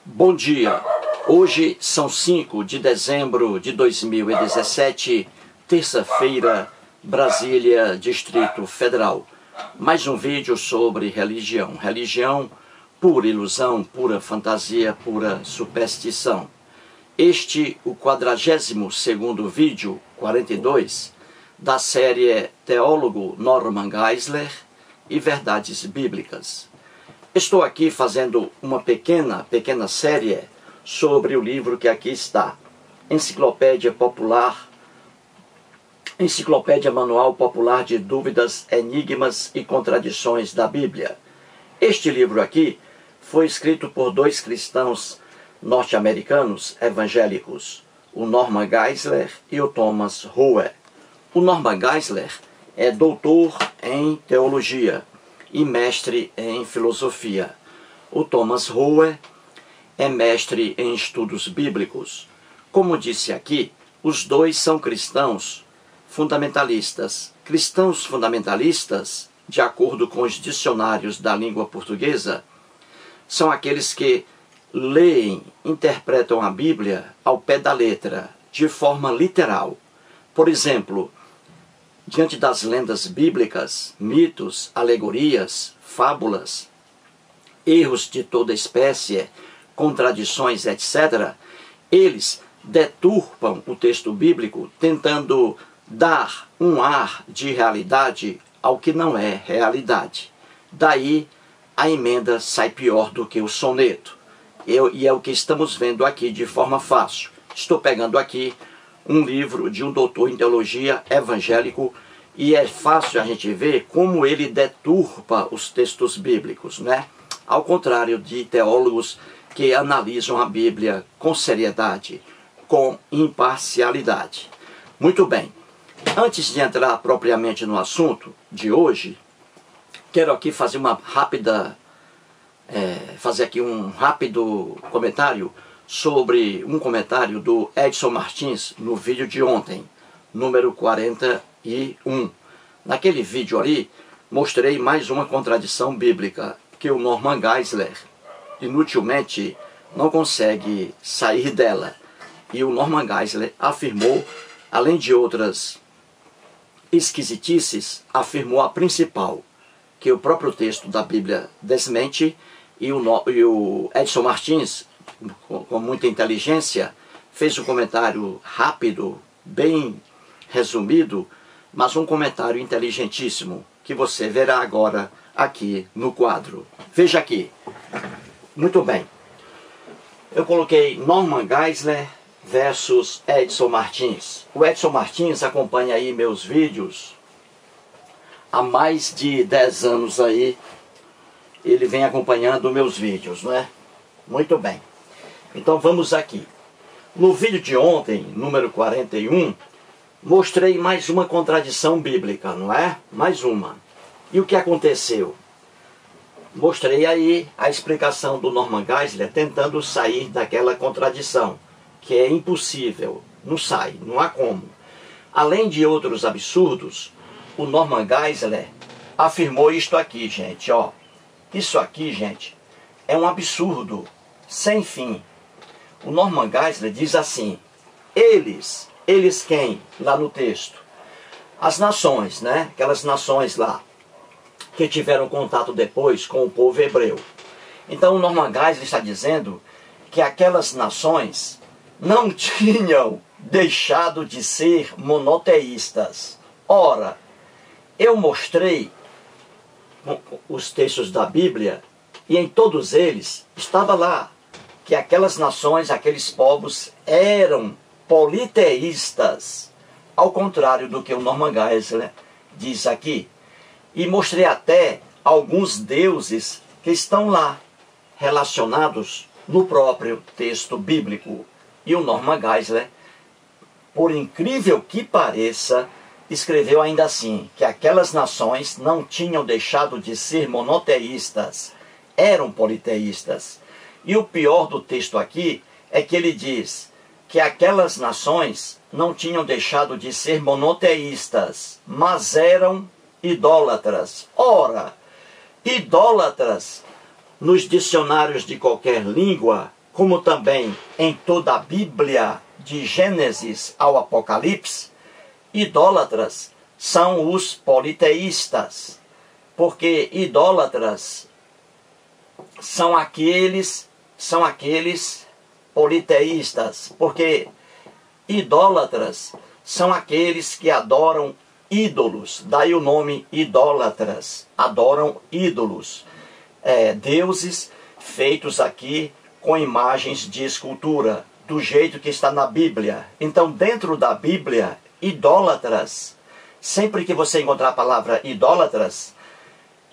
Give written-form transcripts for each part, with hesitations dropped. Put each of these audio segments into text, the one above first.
Bom dia, hoje são 5 de dezembro de 2017, terça-feira, Brasília, Distrito Federal. Mais um vídeo sobre religião. Religião, pura ilusão, pura fantasia, pura superstição. Este, o 42º vídeo, 42, da série Teólogo Norman Geisler e Verdades Bíblicas. Estou aqui fazendo uma pequena série sobre o livro que aqui está. Enciclopédia Manual Popular de Dúvidas, Enigmas e Contradições da Bíblia. Este livro aqui foi escrito por dois cristãos norte-americanos evangélicos, o Norman Geisler e o Thomas Rowe. O Norman Geisler é doutor em teologia e mestre em filosofia. O Thomas Rowe é mestre em estudos bíblicos. Como disse aqui, os dois são cristãos fundamentalistas. Cristãos fundamentalistas, de acordo com os dicionários da língua portuguesa, são aqueles que leem, interpretam a Bíblia ao pé da letra, de forma literal. Por exemplo, diante das lendas bíblicas, mitos, alegorias, fábulas, erros de toda espécie, contradições, etc., eles deturpam o texto bíblico tentando dar um ar de realidade ao que não é realidade. Daí a emenda sai pior do que o soneto. E é o que estamos vendo aqui de forma fácil. Estou pegando aqui um livro de um doutor em teologia evangélico e é fácil a gente ver como ele deturpa os textos bíblicos, né? Ao contrário de teólogos que analisam a Bíblia com seriedade, com imparcialidade. Muito bem, antes de entrar propriamente no assunto de hoje, quero aqui fazer um rápido comentário sobre um comentário do Edson Martins no vídeo de ontem, número 41. Naquele vídeo ali, mostrei mais uma contradição bíblica, que o Norman Geisler inutilmente não consegue sair dela. E o Norman Geisler afirmou, além de outras esquisitices, afirmou a principal, que o próprio texto da Bíblia desmente, e o Edson Martins, com muita inteligência, fez um comentário rápido, bem resumido, mas um comentário inteligentíssimo, que você verá agora aqui no quadro. Veja aqui. Muito bem. Eu coloquei Norman Geisler versus Edson Martins. O Edson Martins acompanha aí meus vídeos há mais de 10 anos aí. Ele vem acompanhando meus vídeos, não é? Muito bem. Então vamos aqui. No vídeo de ontem, número 41, mostrei mais uma contradição bíblica, não é? Mais uma. E o que aconteceu? Mostrei aí a explicação do Norman Geisler tentando sair daquela contradição, que é impossível, não sai, não há como. Além de outros absurdos, o Norman Geisler afirmou isto aqui, gente, ó. Isso aqui, gente, é um absurdo sem fim. O Norman Geisler diz assim: eles quem? Lá no texto. As nações, né? Aquelas nações lá, que tiveram contato depois com o povo hebreu. Então o Norman Geisler está dizendo que aquelas nações não tinham deixado de ser monoteístas. Ora, eu mostrei os textos da Bíblia e em todos eles estava lá que aquelas nações, aqueles povos eram politeístas, ao contrário do que o Norman Geisler diz aqui. E mostrei até alguns deuses que estão lá, relacionados no próprio texto bíblico. E o Norman Geisler, por incrível que pareça, escreveu ainda assim, que aquelas nações não tinham deixado de ser monoteístas, eram politeístas. E o pior do texto aqui é que ele diz que aquelas nações não tinham deixado de ser monoteístas, mas eram idólatras. Ora, idólatras, nos dicionários de qualquer língua, como também em toda a Bíblia, de Gênesis ao Apocalipse, idólatras são os politeístas, porque idólatras são aqueles politeístas, porque idólatras são aqueles que adoram ídolos, daí o nome idólatras, adoram ídolos, deuses feitos aqui com imagens de escultura, do jeito que está na Bíblia. Então, dentro da Bíblia, idólatras, sempre que você encontrar a palavra idólatras,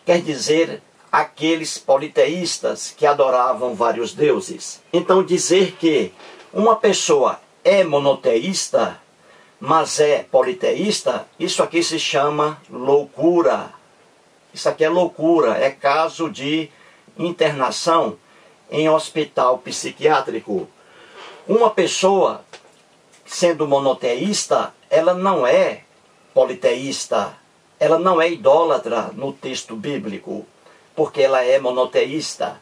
quer dizer aqueles politeístas que adoravam vários deuses. Então, dizer que uma pessoa é monoteísta, mas é politeísta, isso aqui se chama loucura. Isso aqui é loucura, é caso de internação em hospital psiquiátrico. Uma pessoa, sendo monoteísta, ela não é politeísta, ela não é idólatra no texto bíblico, porque ela é monoteísta.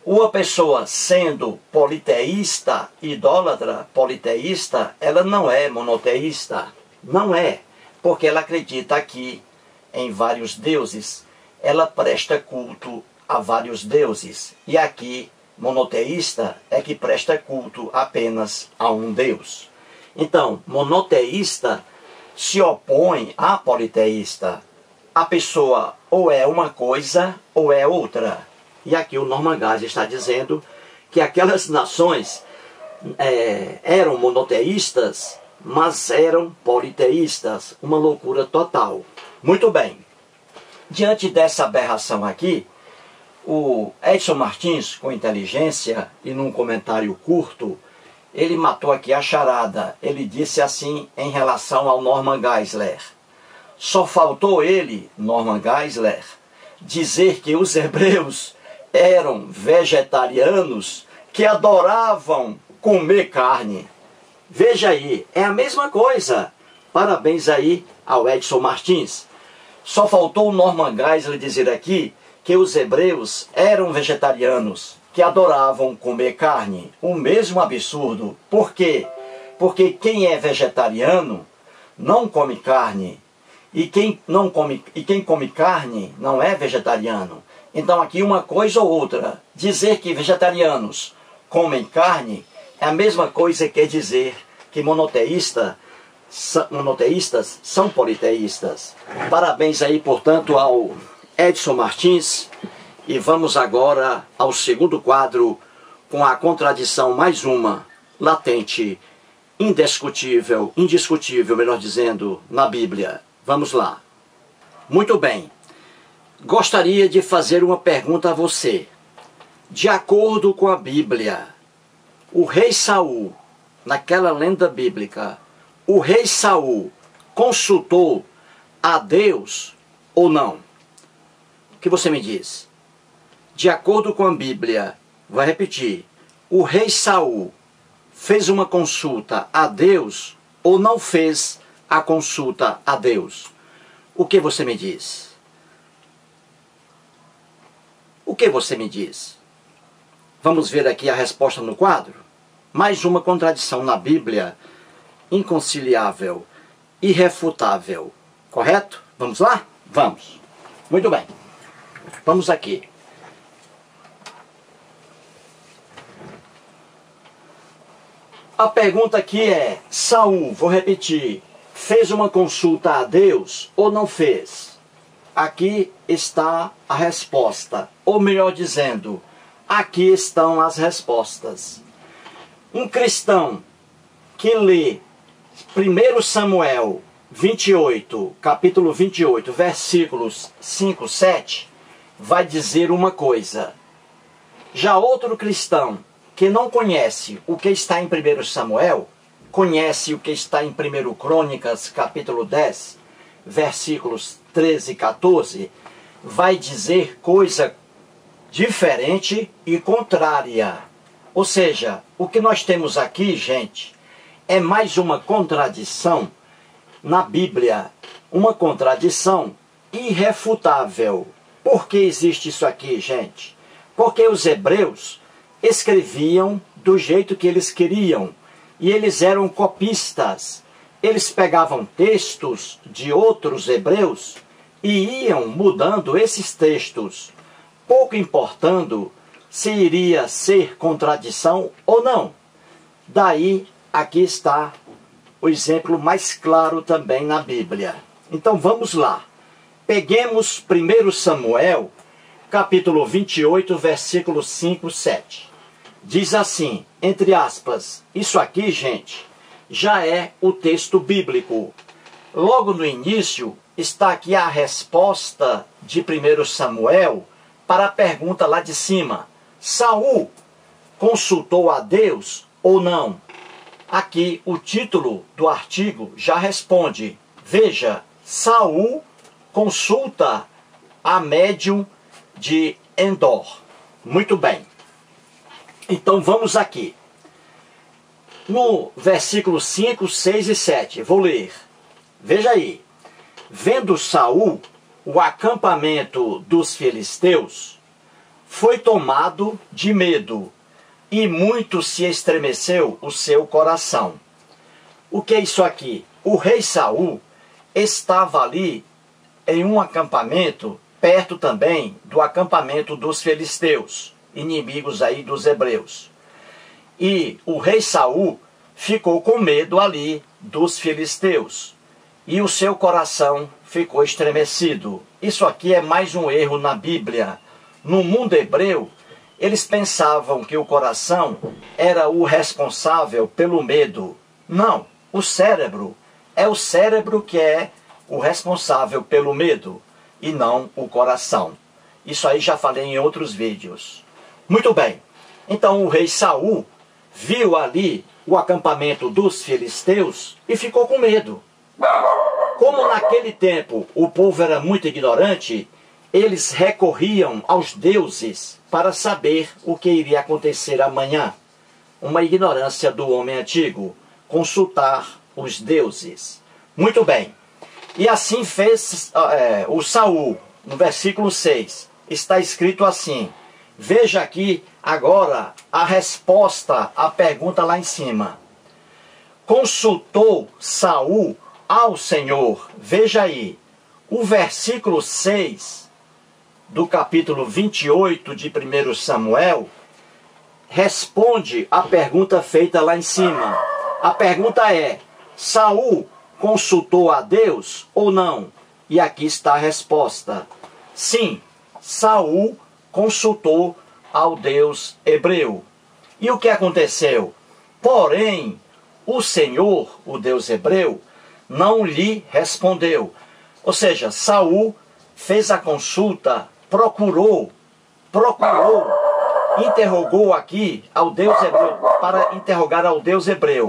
Uma pessoa sendo politeísta, idólatra, politeísta, ela não é monoteísta. Não é, porque ela acredita aqui em vários deuses. Ela presta culto a vários deuses. E aqui, monoteísta é que presta culto apenas a um Deus. Então, monoteísta se opõe a politeísta. A pessoa ou é uma coisa ou é outra. E aqui o Norman Geisler está dizendo que aquelas nações eram monoteístas, mas eram politeístas. Uma loucura total. Muito bem. Diante dessa aberração aqui, o Edson Martins, com inteligência e num comentário curto, ele matou aqui a charada. Ele disse assim em relação ao Norman Geisler: só faltou ele, Norman Geisler, dizer que os hebreus eram vegetarianos que adoravam comer carne. Veja aí, é a mesma coisa. Parabéns aí ao Edson Martins. Só faltou o Norman Geisler dizer aqui que os hebreus eram vegetarianos que adoravam comer carne. O mesmo absurdo. Por quê? Porque quem é vegetariano não come carne. E quem come carne não é vegetariano. Então aqui uma coisa ou outra. Dizer que vegetarianos comem carne é a mesma coisa que dizer que monoteístas são politeístas. Parabéns aí, portanto, ao Edson Martins. E vamos agora ao segundo quadro, com a contradição mais uma, latente, indiscutível, melhor dizendo, na Bíblia. Vamos lá. Muito bem. Gostaria de fazer uma pergunta a você. De acordo com a Bíblia, o rei Saul, naquela lenda bíblica, o rei Saul consultou a Deus ou não? O que você me diz? De acordo com a Bíblia, vou repetir, o rei Saul fez uma consulta a Deus ou não fez a consulta a Deus? O que você me diz? O que você me diz? Vamos ver aqui a resposta no quadro? Mais uma contradição na Bíblia, inconciliável, irrefutável. Correto? Vamos lá? Vamos. Muito bem. Vamos aqui. A pergunta aqui é: Saul, vou repetir, fez uma consulta a Deus ou não fez? Aqui está a resposta. Ou melhor dizendo, aqui estão as respostas. Um cristão que lê 1 Samuel 28, capítulo 28, versículos 5, 7, vai dizer uma coisa. Já outro cristão que não conhece o que está em 1 Samuel, conhece o que está em 1 Crônicas, capítulo 10, versículos 13 e 14, vai dizer coisa diferente e contrária. Ou seja, o que nós temos aqui, gente, é mais uma contradição na Bíblia, uma contradição irrefutável. Por que existe isso aqui, gente? Porque os hebreus escreviam do jeito que eles queriam. E eles eram copistas. Eles pegavam textos de outros hebreus e iam mudando esses textos, pouco importando se iria ser contradição ou não. Daí, aqui está o exemplo mais claro também na Bíblia. Então vamos lá. Peguemos 1 Samuel, capítulo 28, versículos 5, 7. Diz assim, entre aspas, isso aqui, gente, já é o texto bíblico. Logo no início, está aqui a resposta de 1 Samuel para a pergunta lá de cima. Saul consultou a Deus ou não? Aqui o título do artigo já responde. Veja, Saul consulta a médium de Endor. Muito bem. Então vamos aqui. No versículo 5, 6 e 7, vou ler. Veja aí. Vendo Saul o acampamento dos filisteus, foi tomado de medo, e muito se estremeceu o seu coração. O que é isso aqui? O rei Saul estava ali em um acampamento, perto também do acampamento dos filisteus, inimigos aí dos hebreus. E o rei Saul ficou com medo ali dos filisteus. E o seu coração ficou estremecido. Isso aqui é mais um erro na Bíblia. No mundo hebreu, eles pensavam que o coração era o responsável pelo medo. Não, o cérebro. É o cérebro que é o responsável pelo medo e não o coração. Isso aí já falei em outros vídeos. Muito bem. Então o rei Saul viu ali o acampamento dos filisteus e ficou com medo. Como naquele tempo o povo era muito ignorante, eles recorriam aos deuses para saber o que iria acontecer amanhã. Uma ignorância do homem antigo, consultar os deuses. Muito bem. E assim fez o Saul, no versículo 6. Está escrito assim. Veja aqui agora a resposta à pergunta lá em cima. Consultou Saul ao Senhor. Veja aí, o versículo 6 do capítulo 28 de 1 Samuel responde à pergunta feita lá em cima. A pergunta é, Saul consultou a Deus ou não? E aqui está a resposta. Sim, Saul consultou ao Deus hebreu. E o que aconteceu? Porém, o Senhor, o Deus hebreu, não lhe respondeu. Ou seja, Saul fez a consulta, procurou, interrogou aqui ao Deus hebreu, para interrogar ao Deus hebreu.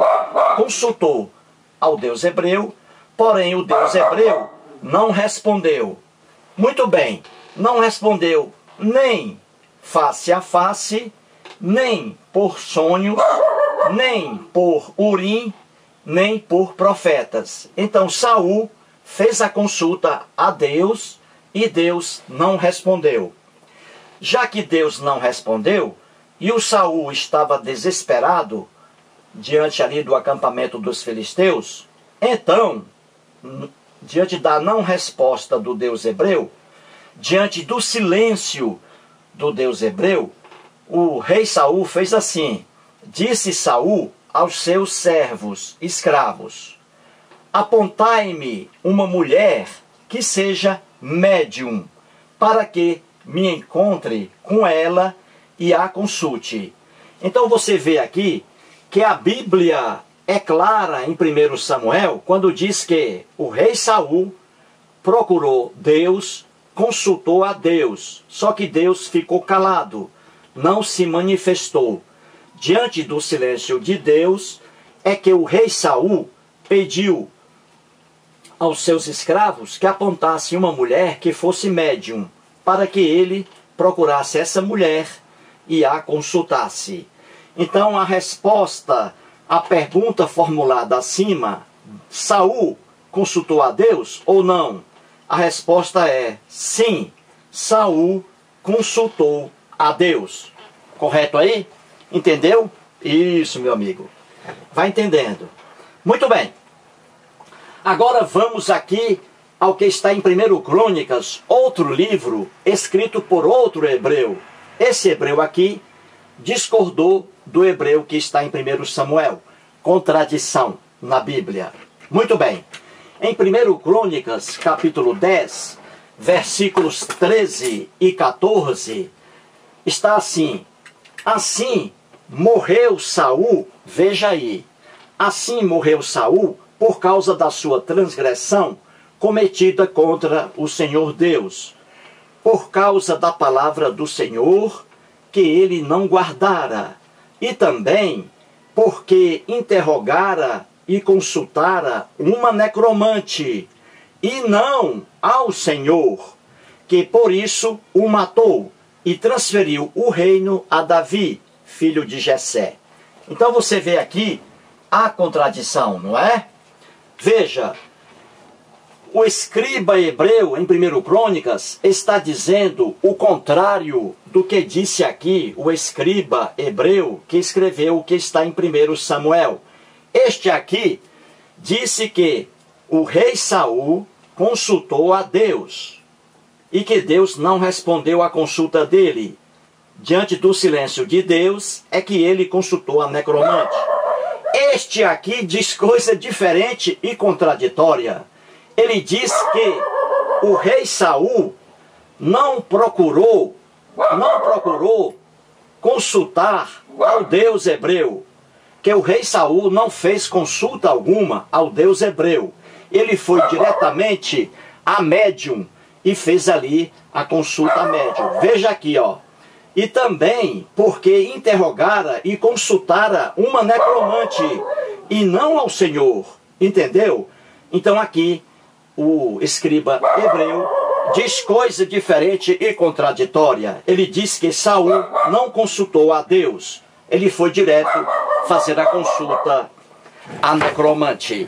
Consultou ao Deus hebreu, porém o Deus hebreu não respondeu. Muito bem, não respondeu nem face a face, nem por sonhos, nem por Urim, nem por profetas. Então Saul fez a consulta a Deus e Deus não respondeu. Já que Deus não respondeu, e o Saul estava desesperado diante ali do acampamento dos filisteus, então, diante da não resposta do Deus hebreu, diante do silêncio do Deus hebreu, o rei Saul fez assim. Disse Saul aos seus servos, escravos, apontai-me uma mulher que seja médium, para que me encontre com ela e a consulte. Então você vê aqui que a Bíblia é clara em 1 Samuel, quando diz que o rei Saul procurou Deus, consultou a Deus, só que Deus ficou calado, não se manifestou. Diante do silêncio de Deus, é que o rei Saul pediu aos seus escravos que apontassem uma mulher que fosse médium, para que ele procurasse essa mulher e a consultasse. Então a resposta à pergunta formulada acima, Saul consultou a Deus ou não? A resposta é sim, Saul consultou a Deus. Correto aí? Entendeu? Isso, meu amigo. Vai entendendo. Muito bem. Agora vamos aqui ao que está em 1 Crônicas, outro livro escrito por outro hebreu. Esse hebreu aqui discordou do hebreu que está em 1 Samuel. Contradição na Bíblia. Muito bem. Em 1 Crônicas, capítulo 10, versículos 13 e 14, está assim: assim morreu Saul, veja aí, assim morreu Saul por causa da sua transgressão cometida contra o Senhor Deus, por causa da palavra do Senhor que ele não guardara, e também porque interrogara e consultara uma necromante, e não ao Senhor, que por isso o matou e transferiu o reino a Davi, filho de Jessé. Então você vê aqui a contradição, não é? Veja, o escriba hebreu em 1 Crônicas está dizendo o contrário do que disse aqui o escriba hebreu que escreveu o que está em 1 Samuel. Este aqui disse que o rei Saul consultou a Deus e que Deus não respondeu à consulta dele. Diante do silêncio de Deus é que ele consultou a necromante. Este aqui diz coisa diferente e contraditória. Ele diz que o rei Saul não procurou consultar ao Deus hebreu. Que o rei Saul não fez consulta alguma ao Deus hebreu. Ele foi diretamente a médium e fez ali a consulta a médium. Veja aqui, ó. E também porque interrogara e consultara uma necromante e não ao Senhor. Entendeu? Então aqui o escriba hebreu diz coisa diferente e contraditória. Ele diz que Saul não consultou a Deus. Ele foi direto fazer a consulta a necromante.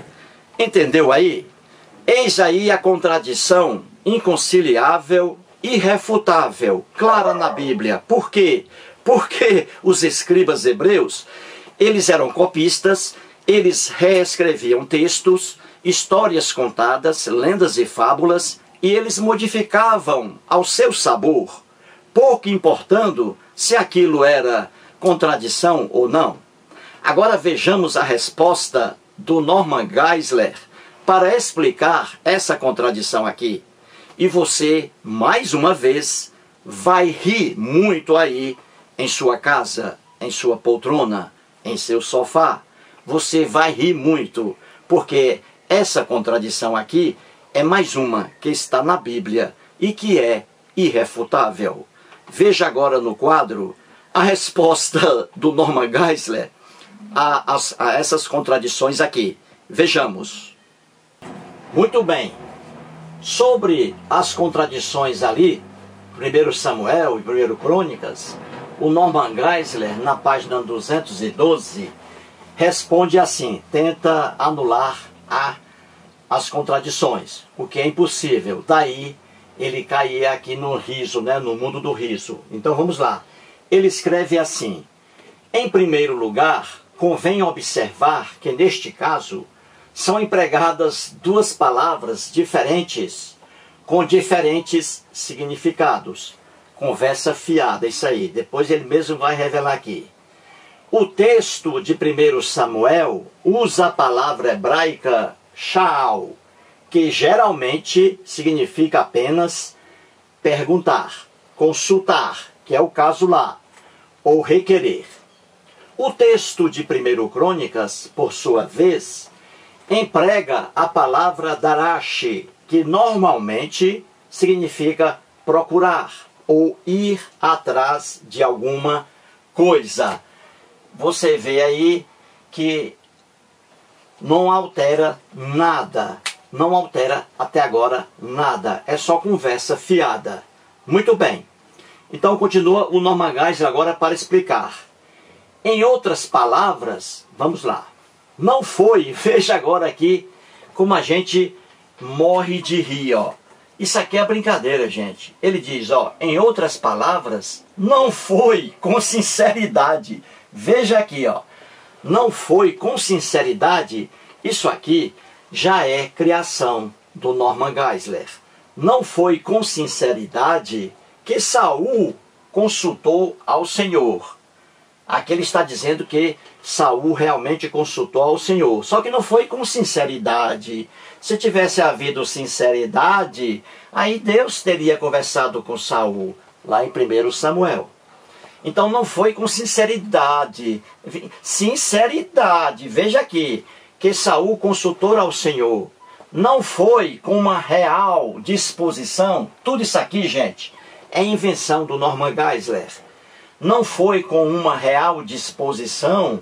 Entendeu aí? Eis aí a contradição inconciliável, irrefutável, clara na Bíblia. Por quê? Porque os escribas hebreus, eles eram copistas, eles reescreviam textos, histórias contadas, lendas e fábulas, e eles modificavam ao seu sabor, pouco importando se aquilo era contradição ou não. Agora vejamos a resposta do Norman Geisler para explicar essa contradição aqui. E você, mais uma vez, vai rir muito aí em sua casa, em sua poltrona, em seu sofá. Você vai rir muito, porque essa contradição aqui é mais uma que está na Bíblia e que é irrefutável. Veja agora no quadro a resposta do Norman Geisler a essas contradições aqui. Vejamos. Muito bem. Sobre as contradições ali, 1 Samuel e 1 Crônicas, o Norman Geisler, na página 212, responde assim, tenta anular as contradições, o que é impossível. Daí ele caía aqui no riso, né, no mundo do riso. Então vamos lá. Ele escreve assim: em primeiro lugar, convém observar que neste caso são empregadas duas palavras diferentes, com diferentes significados. Conversa fiada, isso aí. Depois ele mesmo vai revelar aqui. O texto de 1 Samuel usa a palavra hebraica sha'al, que geralmente significa apenas perguntar, consultar, que é o caso lá, ou requerer. O texto de 1 Crônicas, por sua vez, emprega a palavra darash, que normalmente significa procurar ou ir atrás de alguma coisa. Você vê aí que não altera nada, não altera até agora nada, é só conversa fiada. Muito bem, então continua o Norman Geisler agora para explicar. Em outras palavras, vamos lá, não foi, veja agora aqui como a gente morre de rir, ó. Isso aqui é brincadeira, gente. Ele diz, ó, em outras palavras, não foi com sinceridade Veja aqui, ó. Não foi com sinceridade, isso aqui já é criação do Norman Geisler. Não foi com sinceridade que Saul consultou ao Senhor. Aqui ele está dizendo que Saul realmente consultou ao Senhor. Só que não foi com sinceridade. Se tivesse havido sinceridade, aí Deus teria conversado com Saul, lá em 1 Samuel. Então não foi com sinceridade. Sinceridade, veja aqui, que Saul consultou ao Senhor. Não foi com uma real disposição. Tudo isso aqui, gente, é invenção do Norman Geisler. Não foi com uma real disposição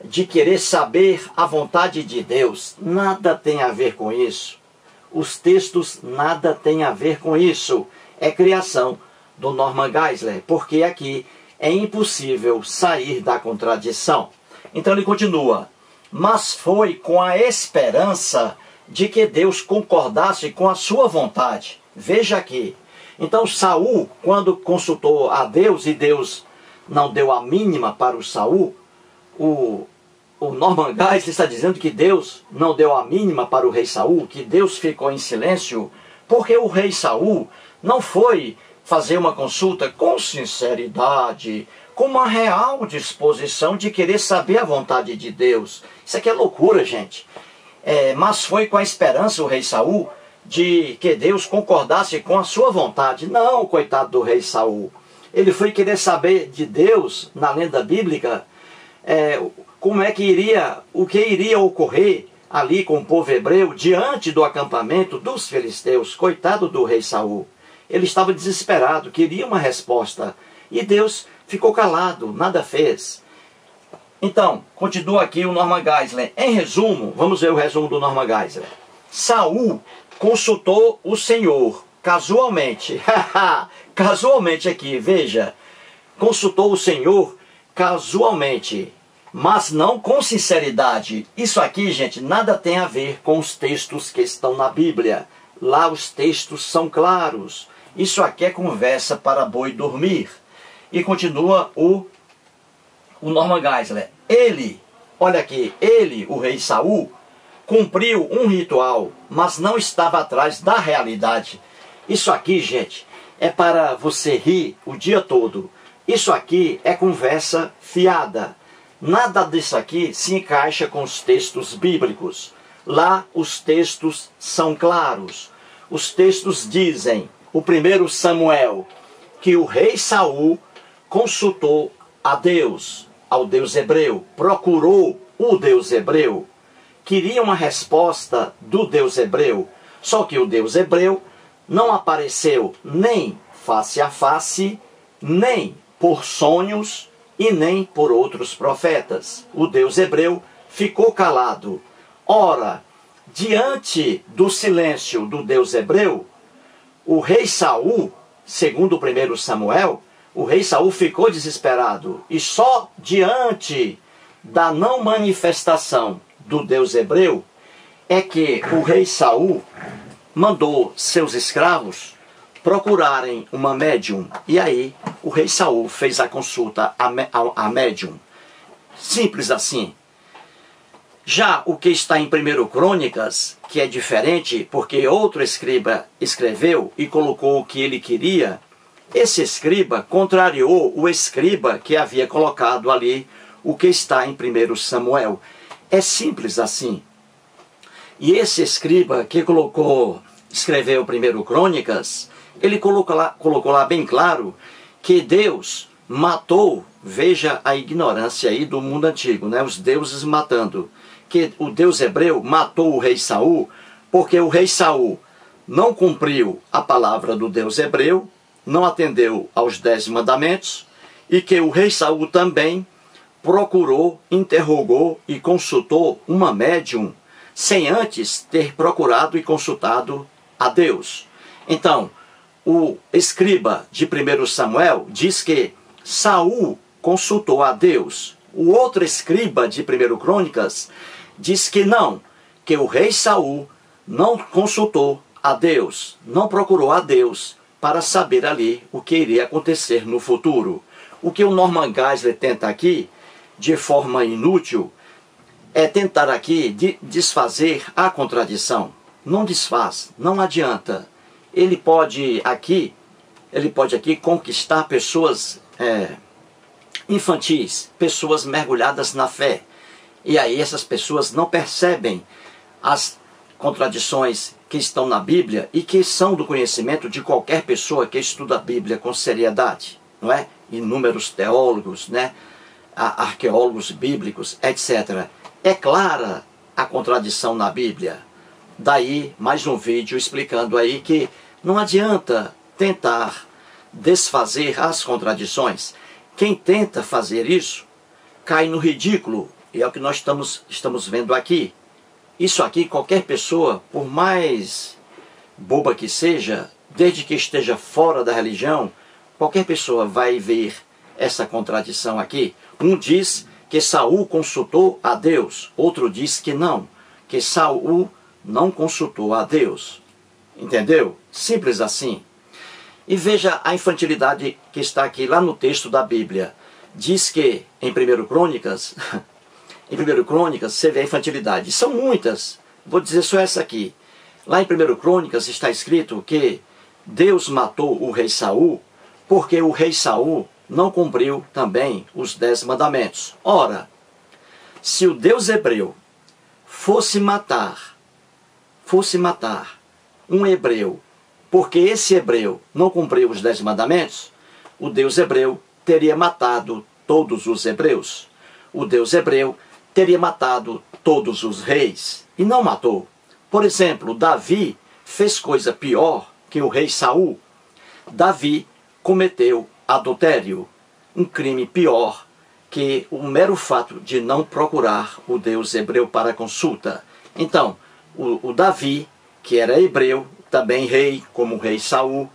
de querer saber a vontade de Deus. Nada tem a ver com isso. Os textos nada tem a ver com isso. É criação do Norman Geisler, porque aqui é impossível sair da contradição. Então ele continua: mas foi com a esperança de que Deus concordasse com a sua vontade. Veja aqui. Então Saul, quando consultou a Deus e Deus não deu a mínima para o Saul, o Norman Geisler está dizendo que Deus não deu a mínima para o rei Saul, que Deus ficou em silêncio, porque o rei Saul não foi fazer uma consulta com sinceridade, com uma real disposição de querer saber a vontade de Deus. Isso aqui é loucura, gente. Mas foi com a esperança o rei Saul de que Deus concordasse com a sua vontade. Não, coitado do rei Saul. Ele foi querer saber de Deus, na lenda bíblica, como é que o que iria ocorrer ali com o povo hebreu diante do acampamento dos filisteus. Coitado do rei Saul. Ele estava desesperado, queria uma resposta. E Deus ficou calado, nada fez. Então, continua aqui o Norman Geisler. Em resumo, vamos ver o resumo do Norman Geisler. Saul consultou o Senhor, casualmente. Casualmente aqui, veja. Consultou o Senhor casualmente, mas não com sinceridade. Isso aqui, gente, nada tem a ver com os textos que estão na Bíblia. Lá os textos são claros. Isso aqui é conversa para boi dormir. E continua o Norman Geisler. Ele, olha aqui, ele, o rei Saul, cumpriu um ritual, mas não estava atrás da realidade. Isso aqui, gente, é para você rir o dia todo. Isso aqui é conversa fiada. Nada disso aqui se encaixa com os textos bíblicos. Lá os textos são claros. Os textos dizem, o 1 Samuel, que o rei Saul consultou a Deus, ao Deus hebreu, procurou o Deus hebreu, queria uma resposta do Deus hebreu, só que o Deus hebreu não apareceu nem face a face, nem por sonhos e nem por outros profetas. O Deus hebreu ficou calado. Ora, diante do silêncio do Deus hebreu, o rei Saul, segundo o 1 Samuel, o rei Saul ficou desesperado. E só diante da não manifestação do Deus hebreu é que o rei Saul mandou seus escravos procurarem uma médium. E aí o rei Saul fez a consulta a médium. Simples assim. Já o que está em 1 Crônicas, que é diferente, porque outro escriba escreveu e colocou o que ele queria, esse escriba contrariou o escriba que havia colocado ali o que está em 1 Samuel. É simples assim. E esse escriba que escreveu 1 Crônicas, ele colocou lá bem claro que Deus matou, veja a ignorância aí do mundo antigo, né? Os deuses matando. Que o Deus hebreu matou o rei Saul, porque o rei Saul não cumpriu a palavra do Deus hebreu, não atendeu aos 10 mandamentos, e que o rei Saul também procurou, interrogou e consultou uma médium, sem antes ter procurado e consultado a Deus. Então, o escriba de 1 Samuel diz que Saul consultou a Deus. O outro escriba de 1 Crônicas diz que não, que o rei Saul não consultou a Deus, não procurou a Deus para saber ali o que iria acontecer no futuro. O que o Norman Geisler tenta aqui de forma inútil é tentar aqui desfazer a contradição. Não desfaz, não adianta. Ele pode aqui conquistar pessoas infantis, pessoas mergulhadas na fé. E aí essas pessoas não percebem as contradições que estão na Bíblia e que são do conhecimento de qualquer pessoa que estuda a Bíblia com seriedade, não é? Inúmeros teólogos, né? Arqueólogos bíblicos, etc. É clara a contradição na Bíblia. Daí mais um vídeo explicando aí que não adianta tentar desfazer as contradições. Quem tenta fazer isso cai no ridículo, e é o que nós estamos vendo aqui. Isso aqui, qualquer pessoa, por mais boba que seja, desde que esteja fora da religião, qualquer pessoa vai ver essa contradição aqui. Um diz que Saul consultou a Deus, outro diz que não, que Saul não consultou a Deus. Entendeu? Simples assim. E veja a infantilidade que está aqui lá no texto da Bíblia. Diz que em 1 Crônicas, você vê a infantilidade. São muitas, vou dizer só essa aqui. Lá em 1 Crônicas está escrito que Deus matou o rei Saul porque o rei Saul não cumpriu também os 10 mandamentos. Ora, se o Deus hebreu fosse matar um hebreu, porque esse hebreu não cumpriu os 10 mandamentos, o Deus hebreu teria matado todos os hebreus. O Deus hebreu teria matado todos os reis, e não matou. Por exemplo, Davi fez coisa pior que o rei Saul. Davi cometeu adultério, um crime pior que o mero fato de não procurar o Deus hebreu para consulta. Então, o Davi, que era hebreu, também rei, como o rei Saul,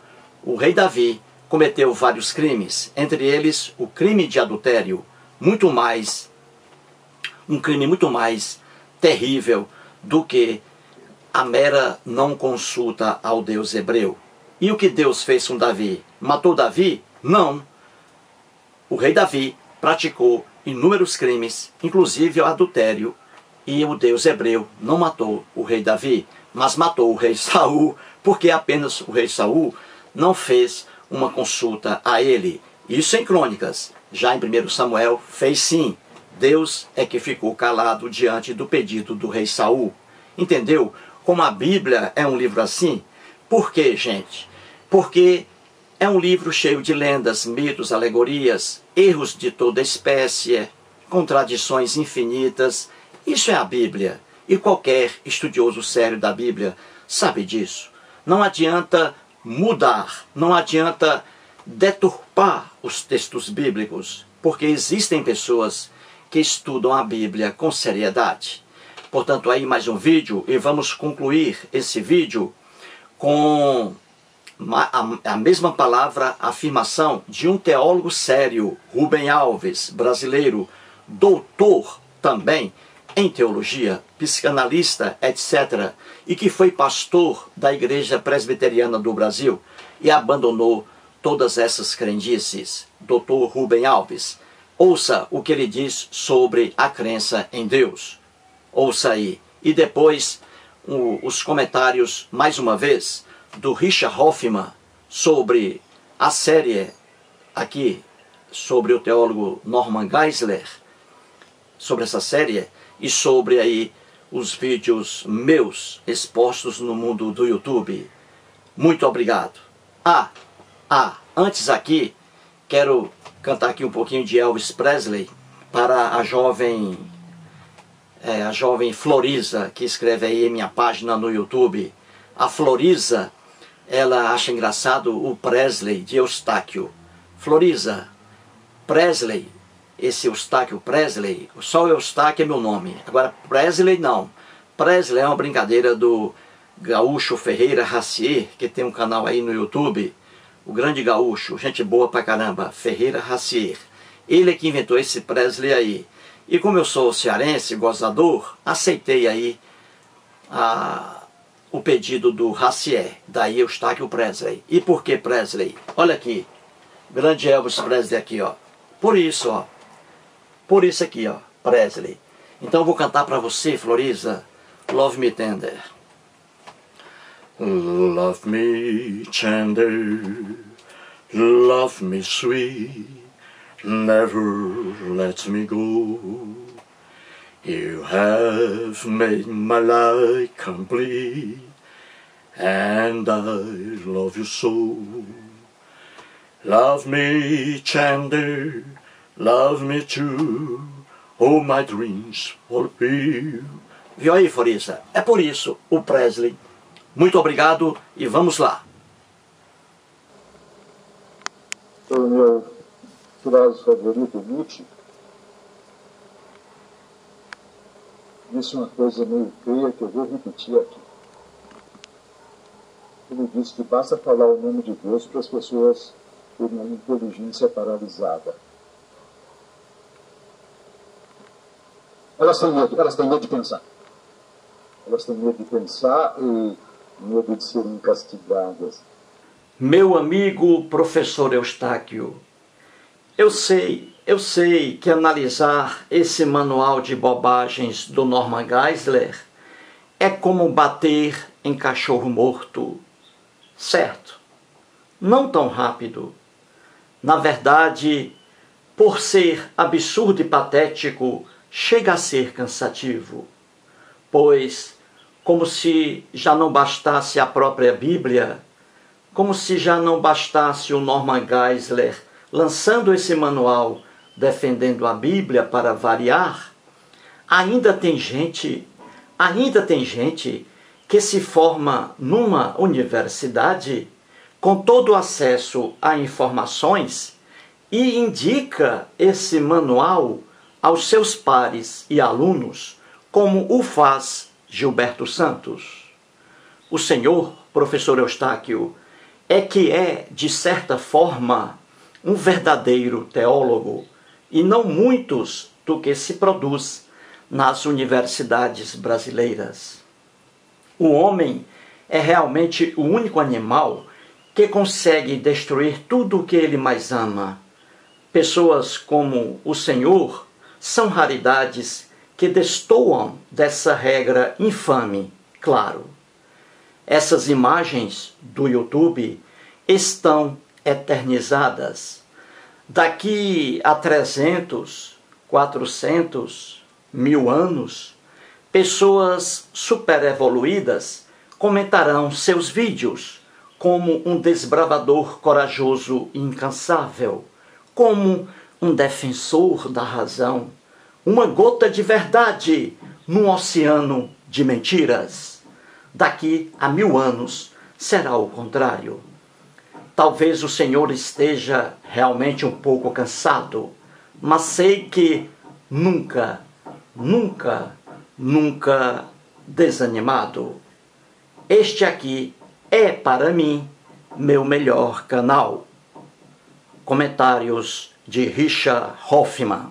o rei Davi cometeu vários crimes, entre eles o crime de adultério, um crime muito mais terrível do que a mera não consulta ao Deus hebreu. E o que Deus fez com Davi? Matou Davi? Não. O rei Davi praticou inúmeros crimes, inclusive o adultério, e o Deus hebreu não matou o rei Davi, mas matou o rei Saul, porque apenas o rei Saul não fez uma consulta a ele. Isso em Crônicas. Já em 1 Samuel fez sim. Deus é que ficou calado diante do pedido do rei Saul. Entendeu? Como a Bíblia é um livro assim. Por quê, gente? Porque é um livro cheio de lendas, mitos, alegorias, erros de toda espécie, contradições infinitas. Isso é a Bíblia. E qualquer estudioso sério da Bíblia sabe disso. Não adianta mudar, não adianta deturpar os textos bíblicos, porque existem pessoas que estudam a Bíblia com seriedade. Portanto, aí mais um vídeo, e vamos concluir esse vídeo com a mesma palavra, afirmação de um teólogo sério, Rubem Alves, brasileiro, doutor também em teologia, psicanalista, etc., e que foi pastor da Igreja Presbiteriana do Brasil e abandonou todas essas crendices. Dr. Rubem Alves, ouça o que ele diz sobre a crença em Deus. Ouça aí. E depois os comentários, mais uma vez, do Richard Hoffman sobre a série aqui, sobre o teólogo Norman Geisler, sobre essa série, e sobre aí os vídeos meus expostos no mundo do YouTube. Muito obrigado. Antes aqui, quero cantar aqui um pouquinho de Elvis Presley para a jovem Florisa, que escreve aí em minha página no YouTube. A Florisa, ela acha engraçado o Presley de Eustáquio. Florisa, Presley, esse Eustáquio Presley, só o Eustáquio é meu nome. Agora Presley não. Presley é uma brincadeira do gaúcho Ferreira Racier, que tem um canal aí no YouTube. O grande gaúcho, gente boa pra caramba, Ferreira Racier. Ele é que inventou esse Presley aí. E como eu sou cearense, gozador, aceitei aí o pedido do Racier. Daí Eustáquio Presley. E por que Presley? Olha aqui, grande Elvis Presley aqui, ó. Por isso, ó. por isso aqui, ó, Presley. Então eu vou cantar para você, Floriza, Love Me Tender. Love me tender, love me sweet, never let me go. You have made my life complete, and I love you so. Love me tender, love me true, all my dreams fulfill. Viu aí, Floriza? É por isso, o Presley. Muito obrigado e vamos lá. O meu filósofo favorito, Nietzsche, disse uma coisa meio feia que eu vou repetir aqui. Ele disse que basta falar o nome de Deus para as pessoas terem uma inteligência paralisada. Elas têm medo de pensar. Elas têm medo de pensar e medo de serem castigadas. Meu amigo professor Eustáquio, eu sei que analisar esse manual de bobagens do Norman Geisler é como bater em cachorro morto. Certo, não tão rápido. Na verdade, por ser absurdo e patético, chega a ser cansativo. Pois, como se já não bastasse a própria Bíblia, como se já não bastasse o Norman Geisler lançando esse manual defendendo a Bíblia para variar, ainda tem gente que se forma numa universidade com todo acesso a informações e indica esse manual aos seus pares e alunos, como o faz Gilberto Santos. O senhor, professor Eustáquio, é, de certa forma, um verdadeiro teólogo, e não muitos do que se produz nas universidades brasileiras. O homem é realmente o único animal que consegue destruir tudo o que ele mais ama. Pessoas como o senhor são raridades que destoam dessa regra infame, claro. Essas imagens do YouTube estão eternizadas. Daqui a 300, 400, 1000 anos, pessoas superevoluídas comentarão seus vídeos como um desbravador corajoso e incansável, como um defensor da razão, uma gota de verdade num oceano de mentiras. Daqui a 1000 anos será o contrário. Talvez o senhor esteja realmente um pouco cansado, mas sei que nunca desanimado. Este aqui é, para mim, meu melhor canal. Comentários de Richard Hoffman.